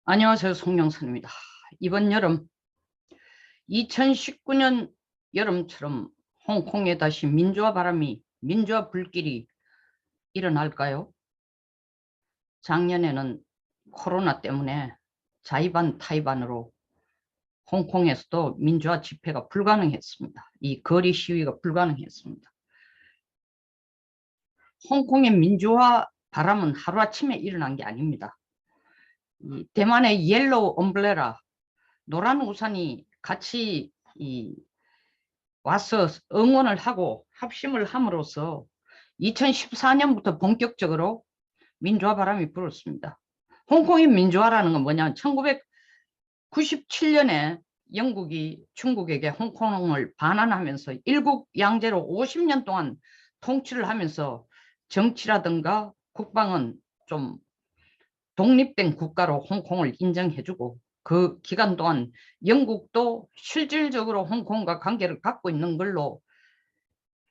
안녕하세요. 송영선입니다. 이번 여름 2019년 여름처럼 홍콩에 다시 민주화 바람이, 민주화 불길이 일어날까요? 작년에는 코로나 때문에 자의반 타의반으로 홍콩에서도 민주화 집회가 불가능했습니다. 이 거리 시위가 불가능했습니다. 홍콩의 민주화 바람은 하루아침에 일어난 게 아닙니다. 이 대만의 옐로우 엄브레라, 노란 우산이 같이 와서 응원을 하고 합심을 함으로써 2014년부터 본격적으로 민주화 바람이 불었습니다. 홍콩의 민주화라는 건 뭐냐면 1997년에 영국이 중국에게 홍콩을 반환하면서 일국 양제로 50년 동안 통치를 하면서 정치라든가 국방은 좀 독립된 국가로 홍콩을 인정해주고, 그 기간 동안 영국도 실질적으로 홍콩과 관계를 갖고 있는 걸로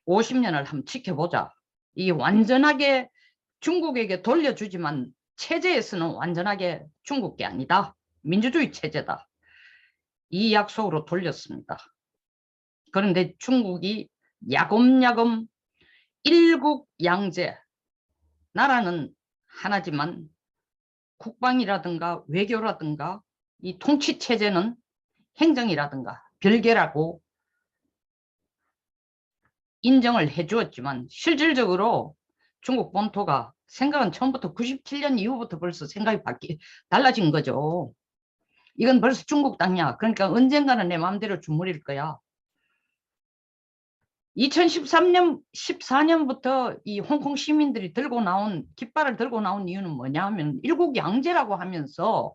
50년을 한번 지켜보자. 이 완전하게 중국에게 돌려주지만 체제에서는 완전하게 중국 게 아니다. 민주주의 체제다. 이 약속으로 돌렸습니다. 그런데 중국이 야금야금 일국 양제, 나라는 하나지만 국방이라든가 외교라든가 이 통치 체제는 행정이라든가 별개라고 인정을 해 주었지만, 실질적으로 중국 본토가 생각은 처음부터 97년 이후부터 벌써 생각이 달라진 거죠. 이건 벌써 중국 땅이야. 그러니까 언젠가는 내 마음대로 주무릴 거야. 14년부터 이 홍콩 시민들이 깃발을 들고 나온 이유는 뭐냐 하면, 일국 양제라고 하면서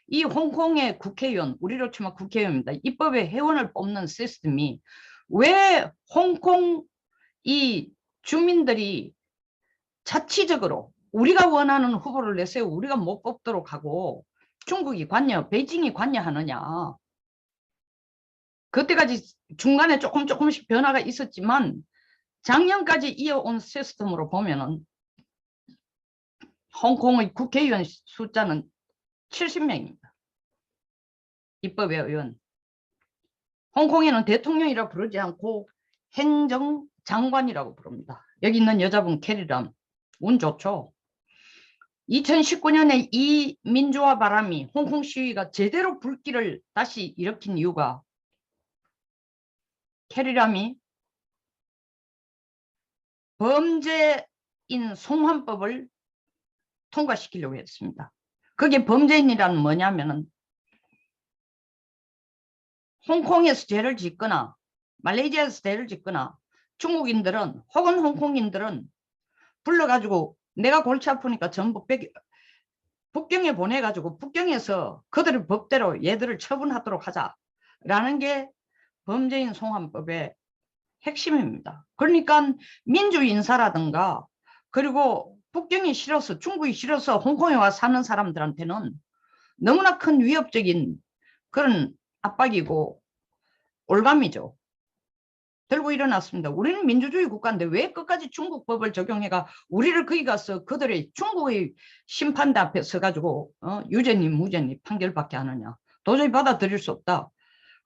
이 홍콩의 국회의원, 우리로 치면 국회의원입니다. 입법의 회원을 뽑는 시스템이 왜 홍콩 이 주민들이 자치적으로 우리가 원하는 후보를 내세워 우리가 못 뽑도록 하고 중국이 베이징이 관여하느냐. 그때까지 중간에 조금씩 변화가 있었지만 작년까지 이어온 시스템으로 보면은 홍콩의 국회의원 숫자는 70명입니다. 입법의 의원. 홍콩에는 대통령이라 부르지 않고 행정장관이라고 부릅니다. 여기 있는 여자분 캐리람, 운 좋죠. 2019년에 이 민주화 바람이, 홍콩 시위가 제대로 불길을 다시 일으킨 이유가 캐리람이 범죄인 송환법을 통과시키려고 했습니다. 그게 범죄인이라는 뭐냐면은 홍콩에서 죄를 짓거나 말레이시아에서 죄를 짓거나 중국인들은 혹은 홍콩인들은 불러가지고 내가 골치 아프니까 전부 북경에 보내가지고 북경에서 그들의 법대로 얘들을 처분하도록 하자라는 게 범죄인 송환법의 핵심입니다. 그러니까 민주인사라든가 그리고 북경이 싫어서, 중국이 싫어서 홍콩에 와 사는 사람들한테는 너무나 큰 위협적인 그런 압박이고 올감이죠. 들고 일어났습니다. 우리는 민주주의 국가인데 왜 끝까지 중국 법을 적용해가 우리를 거기 가서 그들의 중국의 심판대 앞에 서가지고 유죄니 무죄니 판결받게 하느냐. 도저히 받아들일 수 없다.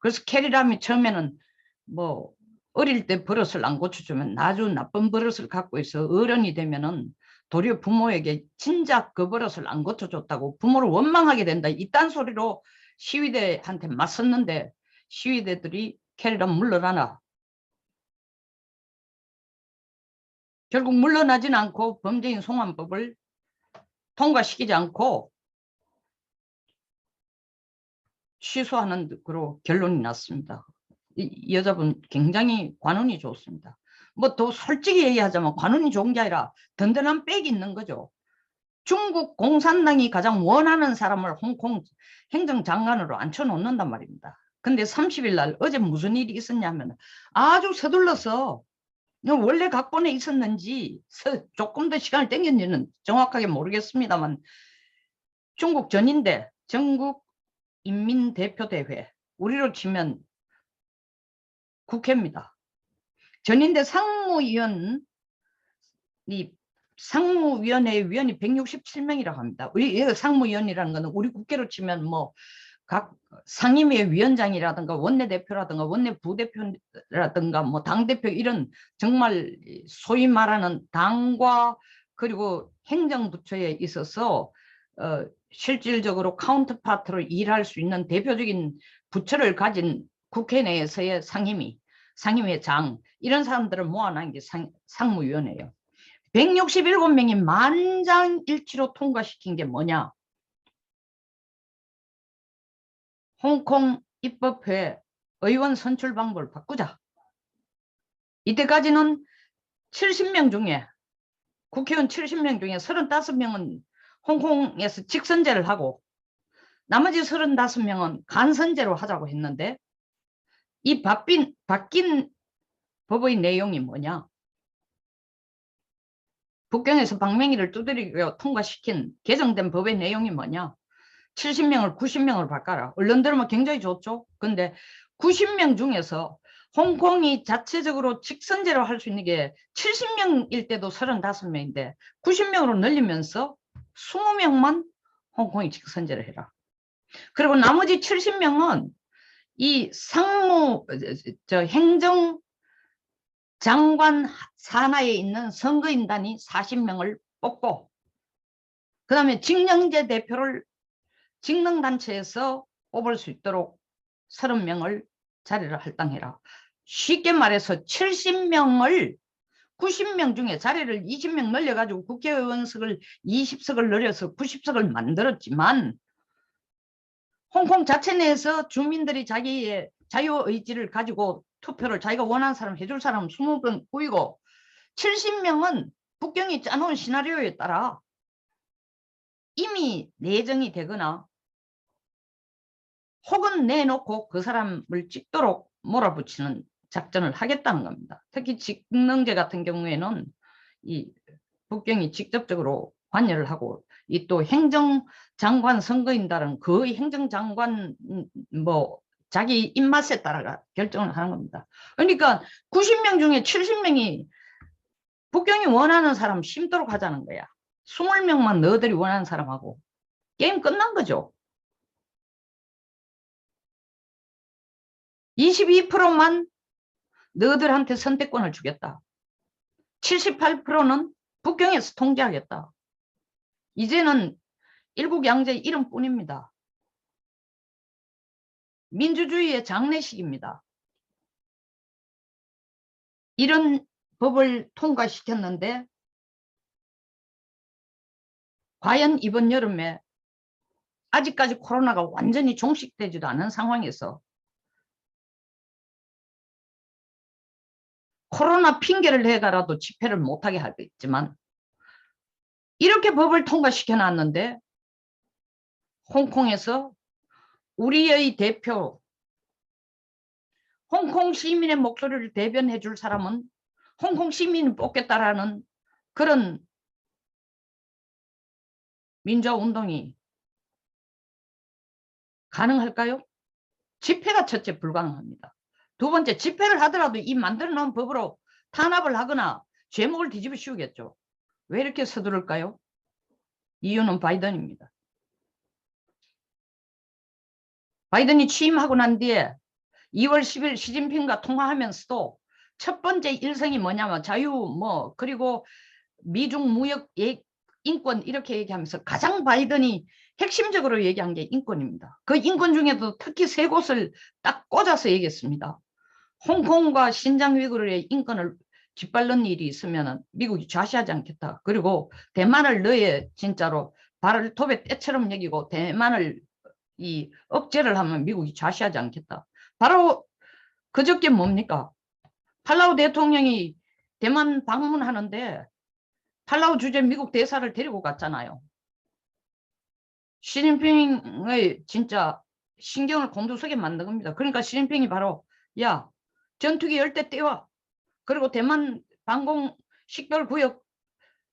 그래서 캐리람이 처음에는 뭐 어릴 때 버릇을 안 고쳐주면 아주 나쁜 버릇을 갖고 있어 어른이 되면은 도리어 부모에게 진작 그 버릇을 안 고쳐줬다고 부모를 원망하게 된다. 이딴 소리로 시위대한테 맞섰는데 시위대들이 캐리람 물러나라. 결국 물러나진 않고 범죄인 송환법을 통과시키지 않고 취소하는 그로 결론이 났습니다. 이 여자분 굉장히 관운이 좋습니다. 뭐 더 솔직히 얘기하자면 관운이 좋은 게 아니라 든든한 백이 있는 거죠. 중국 공산당이 가장 원하는 사람을 홍콩 행정장관으로 앉혀놓는단 말입니다. 근데 30일 날 어제 무슨 일이 있었냐면 아주 서둘러서, 원래 각본에 있었는지 조금 더 시간을 땡겼는지는 정확하게 모르겠습니다만 중국 전인대, 전국 인민대표대회, 우리로 치면 국회입니다. 전인대 상무위원이 상무위원회 위원이 167명이라고 합니다. 우리 상무위원이라는 거는 우리 국회로 치면 뭐 각 상임위 위원장이라든가 원내대표라든가 원내부대표라든가 뭐 당대표 이런 정말 소위 말하는 당과 그리고 행정부처에 있어서 실질적으로 카운터파트로 일할 수 있는 대표적인 부처를 가진 국회 내에서의 상임위 장 이런 사람들을 모아놓은 게 상무위원회예요. 167명이 만장일치로 통과시킨 게 뭐냐? 홍콩 입법회 의원 선출 방법을 바꾸자. 이때까지는 70명 중에 국회의원 70명 중에 35명은 홍콩에서 직선제를 하고 나머지 35명은 간선제로 하자고 했는데 이 바뀐 법의 내용이 뭐냐? 북경에서 방맹이를 두드리고 통과시킨 개정된 법의 내용이 뭐냐? 70명을 90명으로 바꿔라. 언론 들으면 굉장히 좋죠. 근데 90명 중에서 홍콩이 자체적으로 직선제로 할 수 있는 게 70명일 때도 35명인데 90명으로 늘리면서 20명만 홍콩이 직선제를 해라. 그리고 나머지 70명은 이 행정장관 산하에 있는 선거인단이 40명을 뽑고 그 다음에 직영제 대표를 직능단체에서 뽑을 수 있도록 30명을 자리를 할당해라. 쉽게 말해서 70명을 90명 중에 자리를 20명 늘려가지고 국회의원석을 20석을 늘려서 90석을 만들었지만 홍콩 자체 내에서 주민들이 자기의 자유의지를 가지고 투표를 자기가 원하는 사람 해줄 사람 20명 꾸이고 70명은 북경이 짜놓은 시나리오에 따라 이미 내정이 되거나 혹은 내놓고 그 사람을 찍도록 몰아붙이는 작전을 하겠다는 겁니다. 특히 직능제 같은 경우에는 이 북경이 직접적으로 관여를 하고 이 또 행정장관 선거인단은 거의 행정장관 뭐 자기 입맛에 따라 결정을 하는 겁니다. 그러니까 90명 중에 70명이 북경이 원하는 사람 심도록 하자는 거야. 20명만 너희들이 원하는 사람하고 게임 끝난 거죠. 22%만 너희들한테 선택권을 주겠다. 78%는 북경에서 통제하겠다. 이제는 일국양제 이름뿐입니다. 민주주의의 장례식입니다. 이런 법을 통과시켰는데 과연 이번 여름에 아직까지 코로나가 완전히 종식되지도 않은 상황에서 코로나 핑계를 대가라도 집회를 못하게 하겠지만 이렇게 법을 통과시켜 놨는데 홍콩에서 우리의 대표 홍콩 시민의 목소리를 대변해 줄 사람은 홍콩 시민이 뽑겠다라는 그런 민주화운동이 가능할까요? 집회가 첫째 불가능합니다. 두 번째, 집회를 하더라도 이 만들어 놓은 법으로 탄압을 하거나 제목을 뒤집어 씌우겠죠. 왜 이렇게 서두를까요? 이유는 바이든입니다. 바이든이 취임하고 난 뒤에 2월 10일 시진핑과 통화하면서도 첫 번째 일성이 뭐냐면 자유 그리고 미중 무역 인권 이렇게 얘기하면서 가장 바이든이 핵심적으로 얘기한 게 인권입니다. 그 인권 중에도 특히 세 곳을 딱 꽂아서 얘기했습니다. 홍콩과 신장 위구르의 인권을 짓밟는 일이 있으면 미국이 좌시하지 않겠다. 그리고 대만을 너의 진짜로 발톱에 때처럼 여기고 대만을 이 억제를 하면 미국이 좌시하지 않겠다. 바로 그저께 뭡니까? 팔라우 대통령이 대만 방문하는데 팔라우 주재 미국 대사를 데리고 갔잖아요. 시진핑의 진짜 신경을 곤두서게 만든 겁니다. 그러니까 시진핑이 바로 야 전투기 열대 떼와 그리고 대만 방공 식별구역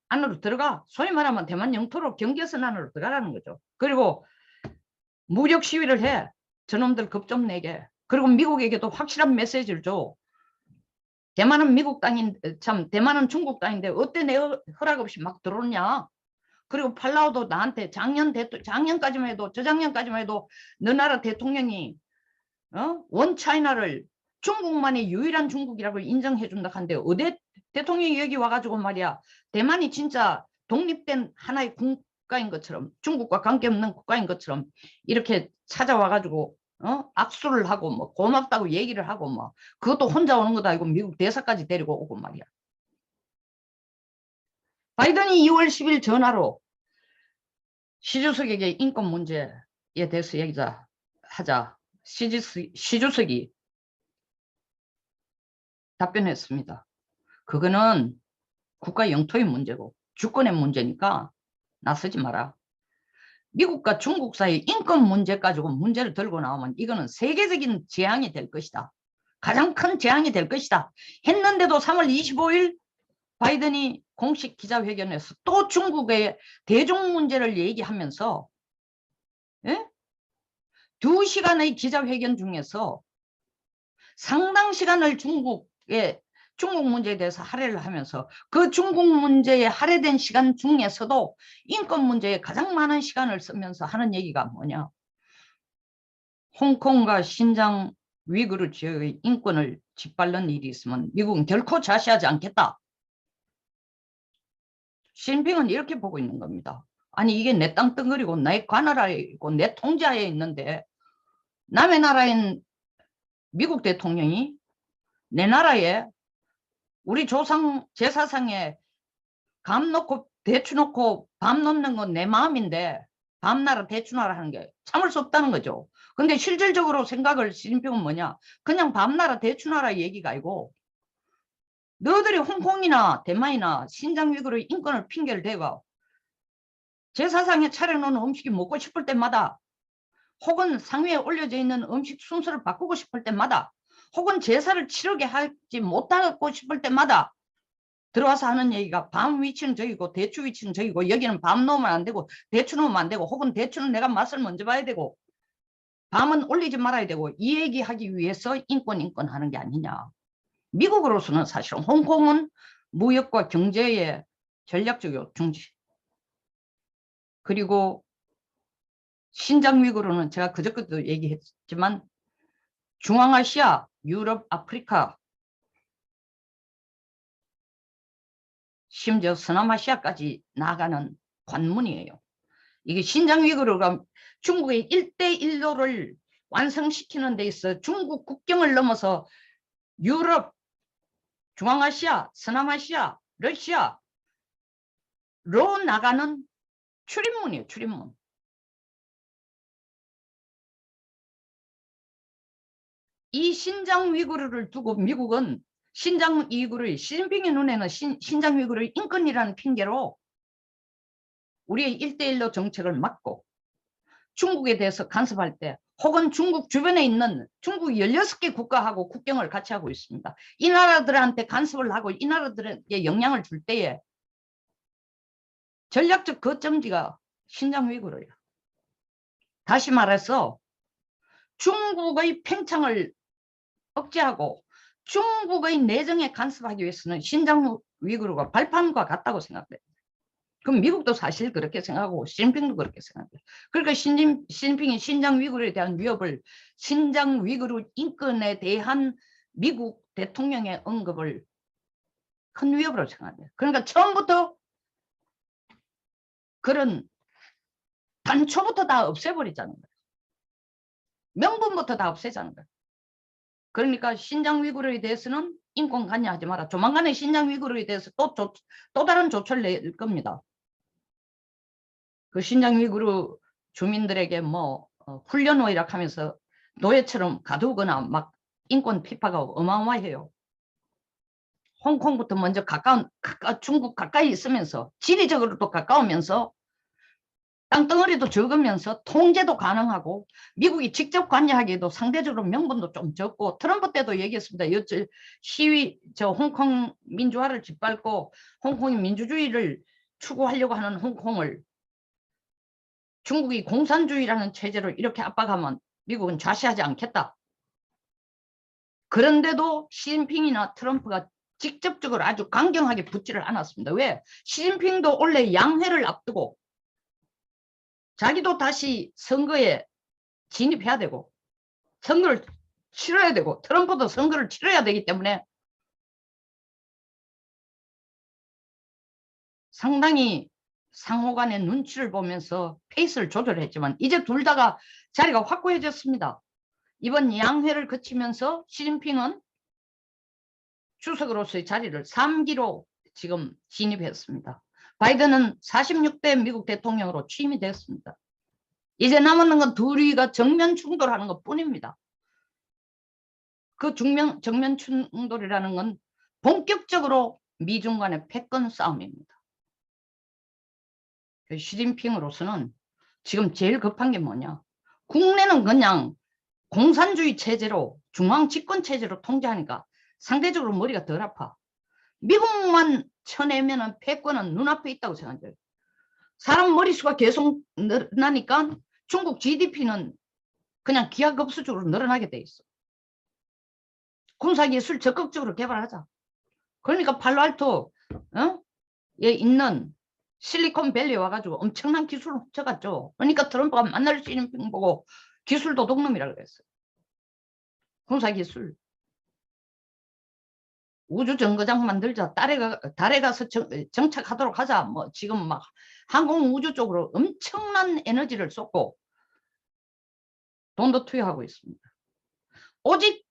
안으로 들어가 소위 말하면 대만 영토로 경계선 안으로 들어가라는 거죠. 그리고 무력 시위를 해. 저놈들 겁 좀 내게. 그리고 미국에게도 확실한 메시지를 줘. 대만은 미국 땅인, 참, 대만은 중국 땅인데 어때 내 허락 없이 막 들어오냐? 그리고 팔라우도 나한테 작년까지만 해도, 저작년까지만 해도 너 나라 대통령이, 원 차이나를 중국만이 유일한 중국이라고 인정해 준다 한데, 어디 대통령이 여기 와가지고 말이야, 대만이 진짜 독립된 하나의 국가인 것처럼, 중국과 관계없는 국가인 것처럼 이렇게 찾아와가지고 악수를 하고 뭐 고맙다고 얘기를 하고 뭐, 그것도 혼자 오는 것도 아니고 미국 대사까지 데리고 오고 말이야. 바이든이 2월 10일 전화로 시 주석에게 인권 문제에 대해서 하자. 시 주석이 답변했습니다. 그거는 국가 영토의 문제고 주권의 문제니까 나서지 마라. 미국과 중국 사이 인권 문제 가지고 문제를 들고 나오면 이거는 세계적인 재앙이 될 것이다. 가장 큰 재앙이 될 것이다. 했는데도 3월 25일 바이든이 공식 기자회견에서 또 중국의 대중 문제를 얘기하면서 2시간의 기자회견 중에서 상당 시간을 중국 문제에 대해서 할애를 하면서 그 중국 문제에 할애된 시간 중에서도 인권 문제에 가장 많은 시간을 쓰면서 하는 얘기가 뭐냐. 홍콩과 신장 위구르 지역의 인권을 짓밟는 일이 있으면 미국은 결코 자시하지 않겠다. 시진핑은 이렇게 보고 있는 겁니다. 아니 이게 내 땅덩어리고 내 관할하에 있고 내 통제하에 있는데 남의 나라인 미국 대통령이 내 나라에 우리 조상 제사상에 감 놓고 대추 놓고 밤 놓는 건 내 마음인데 밤나라 대추나라 하는 게 참을 수 없다는 거죠. 근데 실질적으로 생각을 시진핑은 뭐냐, 그냥 밤나라 대추나라 얘기가 아니고 너희들이 홍콩이나 대만이나 신장 위구르 인권을 핑계를 대고 제사상에 차려놓은 음식이 먹고 싶을 때마다 혹은 상위에 올려져 있는 음식 순서를 바꾸고 싶을 때마다 혹은 제사를 치르게 하지 못하고 싶을 때마다 들어와서 하는 얘기가 밤 위치는 저기고 대추 위치는 저기고 여기는 밤 넣으면 안 되고 대추 넣으면 안 되고 혹은 대추는 내가 맛을 먼저 봐야 되고 밤은 올리지 말아야 되고 이 얘기하기 위해서 인권 하는 게 아니냐. 미국으로서는 사실은 홍콩은 무역과 경제의 전략적 중지, 그리고 신장 위구르는 제가 그저께도 얘기했지만 중앙아시아, 유럽, 아프리카, 심지어 서남아시아까지 나가는 관문이에요. 이게 신장 위구르가 중국의 1대1로를 완성시키는 데 있어 중국 국경을 넘어서 유럽, 중앙아시아, 서남아시아, 러시아로 나가는 출입문이에요. 출입문. 이 신장 위구르를 두고 미국은 신장 위구르, 시진핑의 눈에는 신장 위구르 인권이라는 핑계로 우리의 1대1로 정책을 막고 중국에 대해서 간섭할 때 혹은 중국 주변에 있는 중국 16개 국가하고 국경을 같이 하고 있습니다. 이 나라들한테 간섭을 하고 이 나라들에게 영향을 줄 때에 전략적 거점지가 신장 위구르예요. 다시 말해서 중국의 팽창을 억제하고 중국의 내정에 간섭하기 위해서는 신장 위구르가 발판과 같다고 생각돼요. 그럼 미국도 사실 그렇게 생각하고 시진핑도 그렇게 생각해요. 그러니까 시진핑이 신장 위구르에 대한 위협을 신장 위구르 인권에 대한 미국 대통령의 언급을 큰 위협으로 생각해요. 그러니까 처음부터 그런 단초부터 다 없애버리자는 거예요. 명분부터 다 없애자는 거예요. 그러니까 신장 위구르에 대해서는 인권 관여하지 마라. 조만간에 신장 위구르에 대해서 또 다른 조처를 낼 겁니다. 그 신장 위구르 주민들에게 뭐 훈련오이락 하면서 노예처럼 가두거나 막 인권 피파가 어마어마해요. 홍콩부터 먼저 중국 가까이 있으면서 지리적으로도 가까우면서 땅덩어리도 적으면서 통제도 가능하고 미국이 직접 관여하기에도 상대적으로 명분도 좀 적고 트럼프 때도 얘기했습니다. 홍콩 민주화를 짓밟고 홍콩이 민주주의를 추구하려고 하는 홍콩을 중국이 공산주의라는 체제로 이렇게 압박하면 미국은 좌시하지 않겠다. 그런데도 시진핑이나 트럼프가 직접적으로 아주 강경하게 붙지를 않았습니다. 왜? 시진핑도 원래 양회를 앞두고 자기도 다시 선거에 진입해야 되고 선거를 치러야 되고 트럼프도 선거를 치러야 되기 때문에 상당히 상호 간의 눈치를 보면서 페이스를 조절했지만 이제 둘 다가 자리가 확고해졌습니다. 이번 양회를 거치면서 시진핑은 주석으로서의 자리를 3기로 지금 진입했습니다. 바이든은 46대 미국 대통령으로 취임이 됐습니다. 이제 남은 건 둘이가 정면 충돌하는 것 뿐입니다. 그 정면 충돌이라는 건 본격적으로 미중 간의 패권 싸움입니다. 시진핑으로서는 지금 제일 급한 게 뭐냐. 국내는 그냥 공산주의 체제로 중앙 집권 체제로 통제하니까 상대적으로 머리가 덜 아파. 미국만 쳐내면 패권은 눈앞에 있다고 생각해요. 사람 머릿수가 계속 늘어나니까 중국 GDP는 그냥 기하급수적으로 늘어나게 돼 있어. 군사기술 적극적으로 개발하자. 그러니까 팔로알토에 있는 실리콘밸리에 와가지고 엄청난 기술을 훔쳐갔죠. 그러니까 트럼프가 만날 시진핑 보고 기술 도둑놈이라고 그랬어요. 군사기술. 우주정거장 만들자. 달에 가서 정착하도록 하자. 뭐 지금 막 항공우주 쪽으로 엄청난 에너지를 쏟고 돈도 투여하고 있습니다. 오직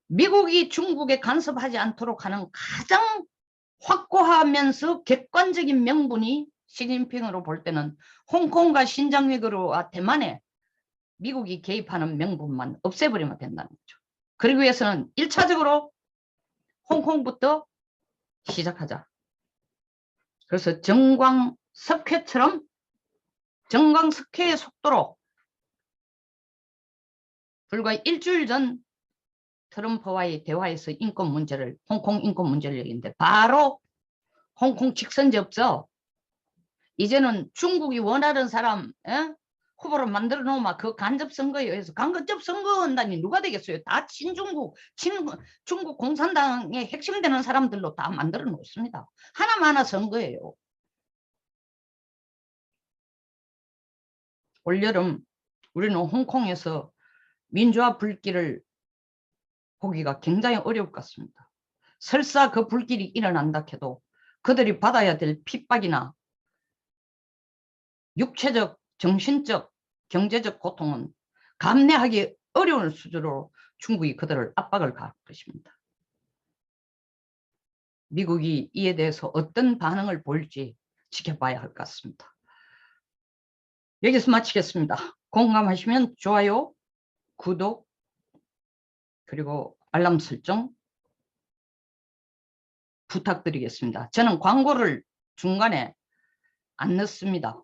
미국이 중국에 간섭하지 않도록 하는 가장 확고하면서 객관적인 명분이 시진핑으로 볼 때는 홍콩과 신장 위구르와 대만에 미국이 개입하는 명분만 없애버리면 된다는 거죠. 그러기 위해서는 1차적으로 홍콩부터 시작하자. 그래서 정광석회처럼 정광석회의 속도로 불과 일주일 전 트럼프와의 대화에서 인권 문제를 홍콩 인권 문제를 얘기했는데 바로 홍콩 직선제 없어. 이제는 중국이 원하는 사람 후보를 만들어 놓으면 그 간접선거에 의해서 간접선거한다니 누가 되겠어요. 다 친중국 중국 공산당의 핵심되는 사람들로 다 만들어 놓습니다. 하나마나 선거예요. 올여름 우리는 홍콩에서 민주화 불길을 보기가 굉장히 어려울 것 같습니다. 설사 그 불길이 일어난다 해도 그들이 받아야 될 핍박이나 육체적, 정신적, 경제적 고통은 감내하기 어려운 수준으로 중국이 그들을 압박을 가할 것입니다. 미국이 이에 대해서 어떤 반응을 보일지 지켜봐야 할 것 같습니다. 여기서 마치겠습니다. 공감하시면 좋아요, 구독, 그리고 알람 설정 부탁드리겠습니다. 저는 광고를 중간에 안 넣습니다.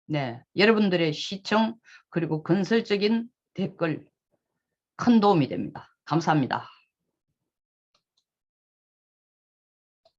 네, 여러분들의 시청 그리고 건설적인 댓글 큰 도움이 됩니다. 감사합니다.